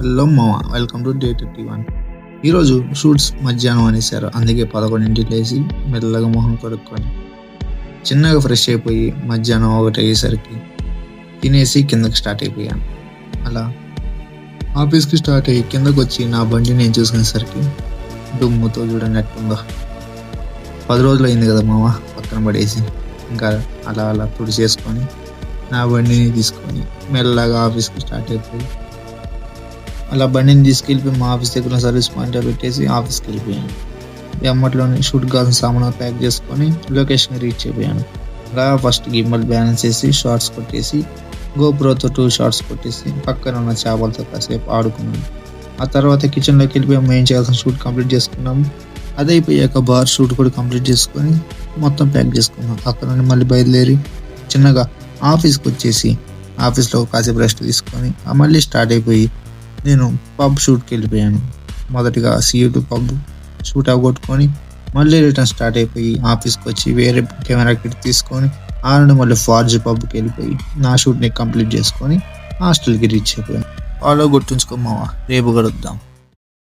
Hello మామ, welcome to day 31. ఈరోజు shoots మధ్యాహ్నం అనేసారు, అందుకే 11ంటికి లేచి మెల్లగా మొహం కడుక్కొని చిన్నగా ఫ్రెష్ అయిపోయి మధ్యాహ్నం 1 అయ్యేసరికి తినేసి కిందకి స్టార్ట్ అయిపోయాను. అలా ఆఫీస్కి స్టార్ట్ అయ్యి కిందకు వచ్చి నా బండి నేను చూసుకునేసరికి దుమ్ముతో చూడండి ఎట్టుందో. 10 రోజులు అయింది కదా మామ పక్కన పడేసి, ఇంకా అలా అలా తుడి చేసుకొని నా బండిని తీసుకొని మెల్లగా ఆఫీస్కి స్టార్ట్ అయిపోయి అలా బండిని తీసుకెళ్ళిపోయి మా ఆఫీస్ దగ్గర సర్వీస్ పాయింట్లో పెట్టేసి ఆఫీస్కి వెళ్ళిపోయాను. ఎమ్మట్లోనే షూట్ కావాల్సిన సామాన్ ప్యాక్ చేసుకొని లొకేషన్కి రీచ్ అయిపోయాను. అలా ఫస్ట్ గిమ్మల్ బ్యాలెన్స్ చేసి షార్ట్స్ కొట్టేసి గోప్రోతో 2 షార్ట్స్ కొట్టేసి పక్కన ఉన్న చేపలతో కాసేపు ఆడుకున్నాను. ఆ తర్వాత కిచెన్లోకి వెళ్ళిపోయి మేము చేయాల్సిన షూట్ కంప్లీట్ చేసుకున్నాము. అదైపోయాక బార్ షూట్ కూడా కంప్లీట్ చేసుకొని మొత్తం ప్యాక్ చేసుకున్నాం. అక్కడ నుండి మళ్ళీ బయలుదేరి చిన్నగా ఆఫీస్కి వచ్చేసి ఆఫీస్లో కాసేపు రెస్ట్ తీసుకొని మళ్ళీ స్టార్ట్ అయిపోయి నేను పబ్ షూట్కి వెళ్ళిపోయాను. మొదటిగా సియూ2 పబ్ షూట్ అవగొట్టుకొని మళ్ళీ రిటర్న్ స్టార్ట్ అయిపోయి ఆఫీస్కి వచ్చి వేరే కెమెరా కిట్ తీసుకొని ఆ నుండి మళ్ళీ ఫార్జ్ పబ్కి వెళ్ళిపోయి నా షూట్ని కంప్లీట్ చేసుకొని హాస్టల్కి రీచ్ అయిపోయాను. ఫాలో గుర్తుంచుకోమావా, రేపు కలుద్దాం.